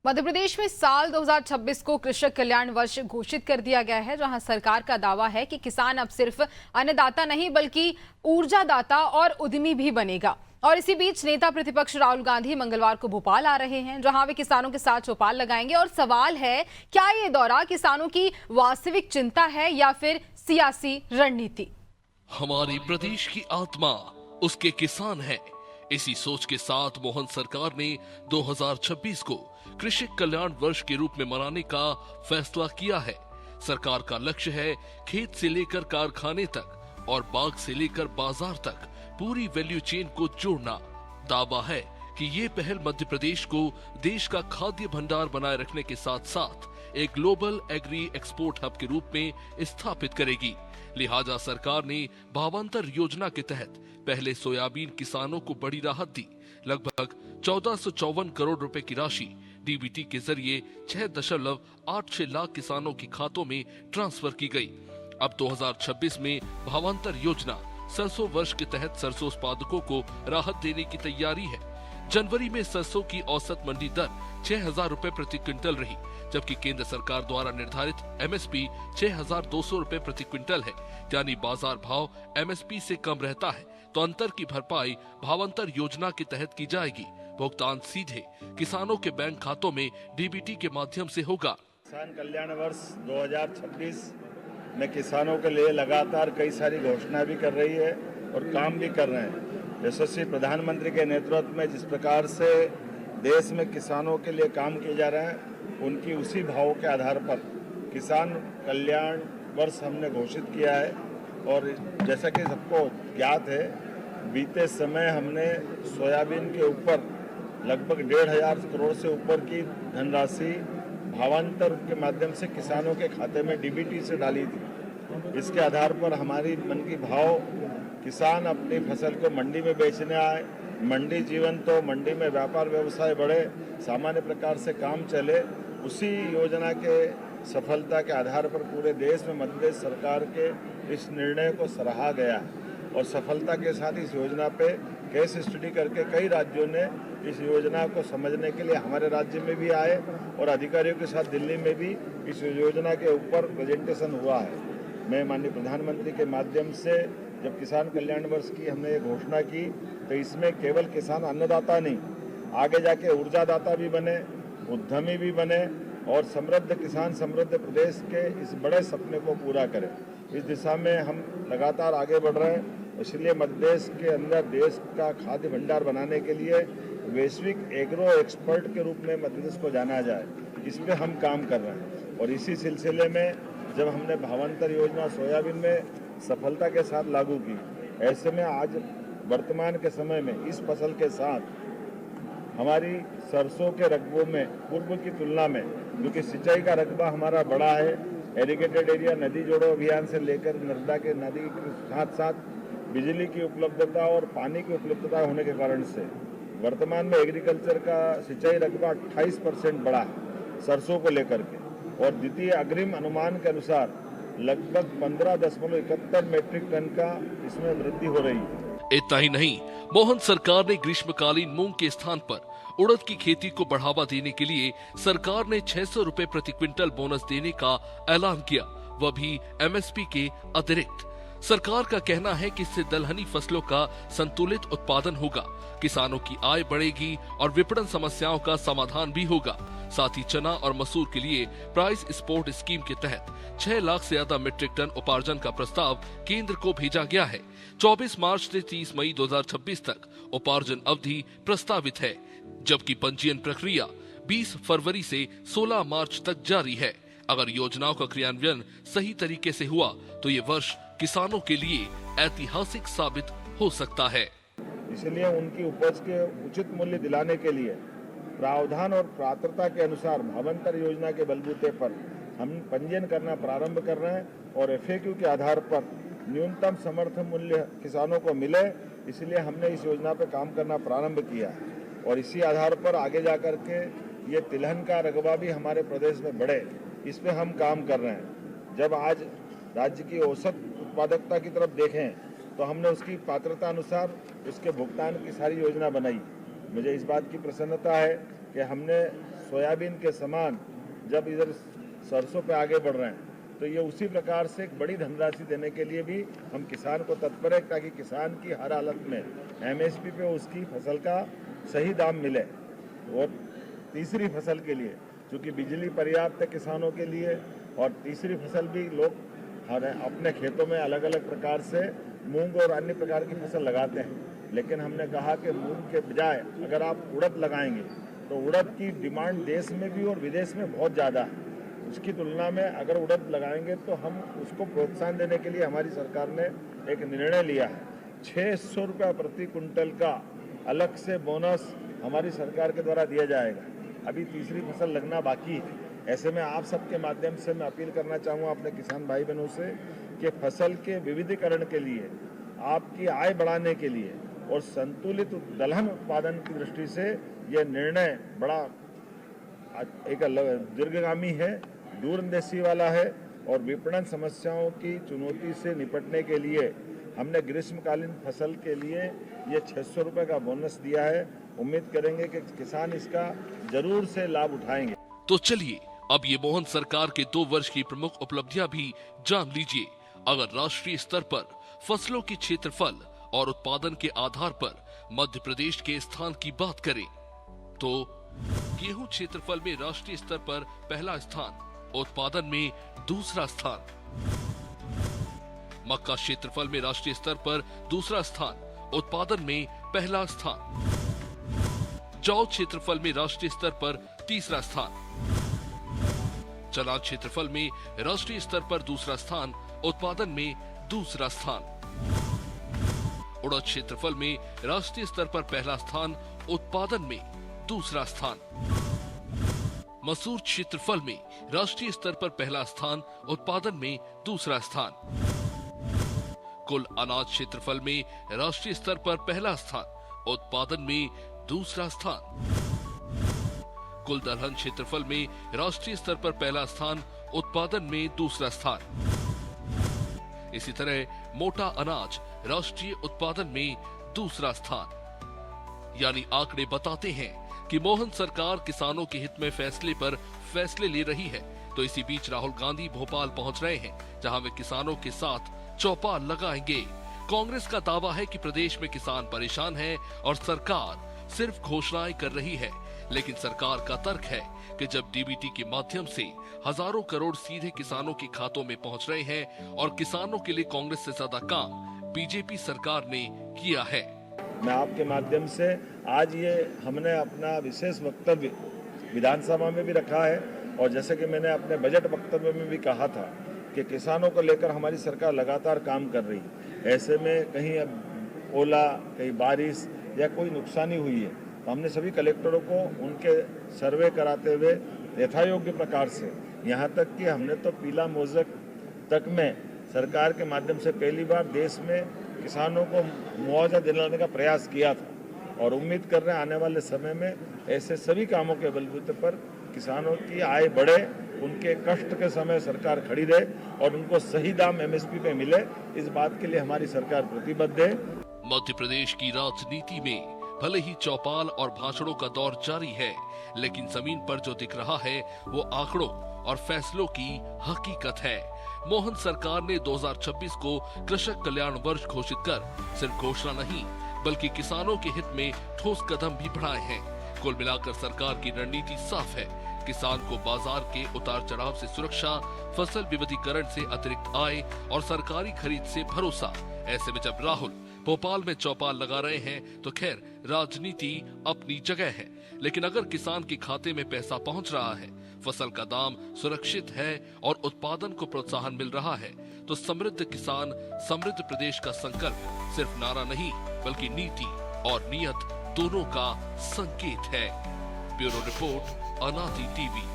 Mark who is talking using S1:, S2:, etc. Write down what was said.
S1: मध्य प्रदेश में साल 2026 को कृषक कल्याण वर्ष घोषित कर दिया गया है, जहां सरकार का दावा है कि किसान अब सिर्फ अन्नदाता नहीं बल्कि ऊर्जादाता और उद्यमी भी बनेगा। और इसी बीच नेता प्रतिपक्ष राहुल गांधी मंगलवार को भोपाल आ रहे हैं, जहां वे किसानों के साथ चौपाल लगाएंगे। और सवाल है, क्या ये दौरा किसानों की वास्तविक चिंता है या फिर सियासी रणनीति?
S2: हमारी प्रदेश की आत्मा उसके किसान है। इसी सोच के साथ मोहन सरकार ने 2026 को कृषि कल्याण वर्ष के रूप में मनाने का फैसला किया है। सरकार का लक्ष्य है खेत से लेकर कारखाने तक और बाग से लेकर बाजार तक पूरी वैल्यू चेन को जोड़ना। दावा है कि ये पहल मध्य प्रदेश को देश का खाद्य भंडार बनाए रखने के साथ साथ एक ग्लोबल एग्री एक्सपोर्ट हब के रूप में स्थापित करेगी। लिहाजा सरकार ने भावांतर योजना के तहत पहले सोयाबीन किसानों को बड़ी राहत दी। लगभग 1454 करोड़ रुपए की राशि डीबीटी के जरिए 6.86 लाख किसानों के खातों में ट्रांसफर की गई। अब 2026 में भावांतर योजना सरसों वर्ष के तहत सरसों उत्पादकों को राहत देने की तैयारी है। जनवरी में सरसों की औसत मंडी दर 6,000 रुपए प्रति क्विंटल रही, जबकि केंद्र सरकार द्वारा निर्धारित एमएसपी 6,200 रुपए प्रति क्विंटल है, यानी बाजार भाव एमएसपी से कम रहता है तो अंतर की भरपाई भावांतर योजना के तहत की जाएगी। भुगतान सीधे किसानों के बैंक खातों में डीबीटी के माध्यम से होगा।
S3: किसान कल्याण वर्ष 2026 में किसानों के लिए लगातार कई सारी घोषणा भी कर रही है और काम भी कर रहे हैं। यशस्वी प्रधानमंत्री के नेतृत्व में जिस प्रकार से देश में किसानों के लिए काम किए जा रहे हैं, उनकी उसी भाव के आधार पर किसान कल्याण वर्ष हमने घोषित किया है। और जैसा कि सबको ज्ञात है, बीते समय हमने सोयाबीन के ऊपर लगभग 1,500 करोड़ से ऊपर की धनराशि भावांतर के माध्यम से किसानों के खाते में डीबीटी से डाली थी। इसके आधार पर हमारी मन की भाव किसान अपनी फसल को मंडी में बेचने आए, मंडी जीवन तो मंडी में व्यापार व्यवसाय बढ़े, सामान्य प्रकार से काम चले, उसी योजना के सफलता के आधार पर पूरे देश में मध्य प्रदेश सरकार के इस निर्णय को सराहा गया है। और सफलता के साथ इस योजना पे केस स्टडी करके कई राज्यों ने इस योजना को समझने के लिए हमारे राज्य में भी आए और अधिकारियों के साथ दिल्ली में भी इस योजना के ऊपर प्रेजेंटेशन हुआ है। मैं माननीय प्रधानमंत्री के माध्यम से जब किसान कल्याण वर्ष की हमने ये घोषणा की, तो इसमें केवल किसान अन्नदाता नहीं, आगे जाके ऊर्जादाता भी बने, उद्यमी भी बने और समृद्ध किसान समृद्ध प्रदेश के इस बड़े सपने को पूरा करें। इस दिशा में हम लगातार आगे बढ़ रहे हैं। इसलिए मध्य प्रदेश के अंदर देश का खाद्य भंडार बनाने के लिए वैश्विक एग्रो एक्सपर्ट के रूप में मध्य प्रदेश को जाना जाए, इस पे हम काम कर रहे हैं। और इसी सिलसिले में जब हमने भावांतर योजना सोयाबीन में सफलता के साथ लागू की, ऐसे में आज वर्तमान के समय में इस फसल के साथ हमारी सरसों के रकबों में पूर्व की तुलना में, क्योंकि सिंचाई का रकबा हमारा बड़ा है, एरिगेटेड एरिया नदी जोड़ो अभियान से लेकर नर्मदा के नदी के साथ साथ बिजली की उपलब्धता और पानी की उपलब्धता होने के कारण से वर्तमान में एग्रीकल्चर का सिंचाई रकबा 28% बढ़ा है सरसों को लेकर के। और द्वितीय अग्रिम अनुमान के अनुसार लगभग 15.71 मीट्रिक टन का इसमें वृद्धि हो रही है।
S2: इतना ही नहीं, मोहन सरकार ने ग्रीष्मकालीन मूंग के स्थान पर उड़द की खेती को बढ़ावा देने के लिए सरकार ने 600 रुपए प्रति क्विंटल बोनस देने का ऐलान किया, वह भी एमएसपी के अतिरिक्त। सरकार का कहना है कि इससे दलहनी फसलों का संतुलित उत्पादन होगा, किसानों की आय बढ़ेगी और विपणन समस्याओं का समाधान भी होगा। साथ ही चना और मसूर के लिए प्राइस सपोर्ट स्कीम के तहत 6 लाख से ज्यादा मीट्रिक टन उपार्जन का प्रस्ताव केंद्र को भेजा गया है। 24 मार्च से 30 मई 2026 तक उपार्जन अवधि प्रस्तावित है, जबकि पंजीयन प्रक्रिया 20 फरवरी से 16 मार्च तक जारी है। अगर योजनाओं का क्रियान्वयन सही तरीके से हुआ तो ये वर्ष किसानों के लिए ऐतिहासिक साबित हो सकता है।
S3: इसलिए उनकी उपज के उचित मूल्य दिलाने के लिए प्रावधान और पात्रता के अनुसार भावांतर योजना के बलबूते पर हम पंजीयन करना प्रारंभ कर रहे हैं और एफएक्यू के आधार पर न्यूनतम समर्थन मूल्य किसानों को मिले, इसलिए हमने इस योजना पर काम करना प्रारंभ किया। और इसी आधार पर आगे जाकर के ये तिलहन का रकबा भी हमारे प्रदेश में बढ़े, इस पे हम काम कर रहे हैं। जब आज राज्य की औसत उत्पादकता की तरफ देखें तो हमने उसकी पात्रता अनुसार उसके भुगतान की सारी योजना बनाई। मुझे इस बात की प्रसन्नता है कि हमने सोयाबीन के समान जब इधर सरसों पे आगे बढ़ रहे हैं, तो ये उसी प्रकार से एक बड़ी धनराशि देने के लिए भी हम किसान को तत्पर है, ताकि किसान की हर हालत में एमएसपी पे उसकी फसल का सही दाम मिले। और तीसरी फसल के लिए, चूँकि बिजली पर्याप्त है किसानों के लिए, और तीसरी फसल भी लोग अपने खेतों में अलग अलग प्रकार से मूंग और अन्य प्रकार की फसल लगाते हैं, लेकिन हमने कहा कि मूंग के बजाय अगर आप उड़द लगाएंगे तो उड़द की डिमांड देश में भी और विदेश में बहुत ज़्यादा है। उसकी तुलना में अगर उड़द लगाएंगे तो हम उसको प्रोत्साहन देने के लिए हमारी सरकार ने एक निर्णय लिया है। 600 रुपये प्रति कुंटल का अलग से बोनस हमारी सरकार के द्वारा दिया जाएगा। अभी तीसरी फसल लगना बाकी है। ऐसे में आप सबके माध्यम से मैं अपील करना चाहूँगा अपने किसान भाई बहनों से कि फसल के विविधीकरण के लिए, आपकी आय बढ़ाने के लिए और संतुलित दलहन उत्पादन की दृष्टि से यह निर्णय बड़ा एक दीर्घगामी है, दूरंदेशी वाला है, और विपणन समस्याओं की चुनौती से निपटने के लिए हमने ग्रीष्मकालीन फसल के लिए ये 600 रुपये का बोनस दिया है। उम्मीद करेंगे कि किसान इसका जरूर से लाभ उठाएंगे।
S2: तो चलिए अब ये मोहन सरकार के 2 वर्ष की प्रमुख उपलब्धियां भी जान लीजिए। अगर राष्ट्रीय स्तर पर फसलों के क्षेत्रफल और उत्पादन के आधार पर मध्य प्रदेश के स्थान की बात करें तो गेहूं क्षेत्रफल में राष्ट्रीय स्तर पर पहला स्थान, उत्पादन में दूसरा स्थान। मक्का क्षेत्रफल में राष्ट्रीय स्तर पर दूसरा स्थान, उत्पादन में पहला स्थान। जौ क्षेत्रफल में राष्ट्रीय स्तर पर तीसरा स्थान। चना क्षेत्रफल में राष्ट्रीय स्तर पर दूसरा स्थान, उत्पादन में दूसरा स्थान। उड़द क्षेत्रफल में राष्ट्रीय स्तर पर पहला स्थान, उत्पादन में दूसरा स्थान। मसूर क्षेत्रफल में राष्ट्रीय स्तर पर पहला स्थान, उत्पादन में दूसरा स्थान। कुल अनाज क्षेत्रफल में राष्ट्रीय स्तर पर पहला स्थान, उत्पादन में दूसरा स्थान। कुल दलहन क्षेत्रफल में राष्ट्रीय स्तर पर पहला स्थान, उत्पादन में दूसरा स्थान। इसी तरह मोटा अनाज राष्ट्रीय उत्पादन में दूसरा स्थान। यानी आंकड़े बताते हैं कि मोहन सरकार किसानों के हित में फैसले पर फैसले ले रही है। तो इसी बीच राहुल गांधी भोपाल पहुंच रहे हैं, जहां वे किसानों के साथ चौपाल लगाएंगे। कांग्रेस का दावा है कि प्रदेश में किसान परेशान हैं और सरकार सिर्फ घोषणाएं कर रही है, लेकिन सरकार का तर्क है कि जब डीबीटी के माध्यम से हजारों करोड़ सीधे किसानों के खातों में पहुंच रहे हैं और किसानों के लिए कांग्रेस से ज्यादा काम बीजेपी सरकार ने किया है।
S3: मैं आपके माध्यम से आज ये हमने अपना विशेष वक्तव्य विधानसभा में भी रखा है, और जैसे कि मैंने अपने बजट वक्तव्य में भी कहा था कि किसानों को लेकर हमारी सरकार लगातार काम कर रही है। ऐसे में कहीं अब ओला, कहीं बारिश या कोई नुकसानी हुई है तो हमने सभी कलेक्टरों को उनके सर्वे कराते हुए यथायोग्य प्रकार से, यहाँ तक कि हमने तो पीला मोज़क तक में सरकार के माध्यम से पहली बार देश में किसानों को मुआवजा दिलाने का प्रयास किया था, और उम्मीद कर रहे हैं आने वाले समय में ऐसे सभी कामों के बलबूते पर किसानों की आय बढ़े, उनके कष्ट के समय सरकार खड़ी रहे और उनको सही दाम एमएसपी पे मिले। इस बात के लिए हमारी सरकार प्रतिबद्ध है।
S2: मध्य प्रदेश की राजनीति में भले ही चौपाल और भाषणों का दौर जारी है, लेकिन जमीन पर जो दिख रहा है वो आंकड़ों और फैसलों की हकीकत है। मोहन सरकार ने 2026 को कृषक कल्याण वर्ष घोषित कर सिर्फ घोषणा नहीं बल्कि किसानों के हित में ठोस कदम भी बढ़ाए हैं। कुल मिलाकर सरकार की रणनीति साफ है, किसान को बाजार के उतार चढ़ाव से सुरक्षा, फसल विविधीकरण से अतिरिक्त आय और सरकारी खरीद से भरोसा। ऐसे में जब राहुल भोपाल में चौपाल लगा रहे हैं तो खैर राजनीति अपनी जगह है, लेकिन अगर किसान के खाते में पैसा पहुंच रहा है, फसल का दाम सुरक्षित है और उत्पादन को प्रोत्साहन मिल रहा है, तो समृद्ध किसान समृद्ध प्रदेश का संकल्प सिर्फ नारा नहीं बल्कि नीति और नियत दोनों का संकेत है। ब्यूरो रिपोर्ट, अनादि टीवी।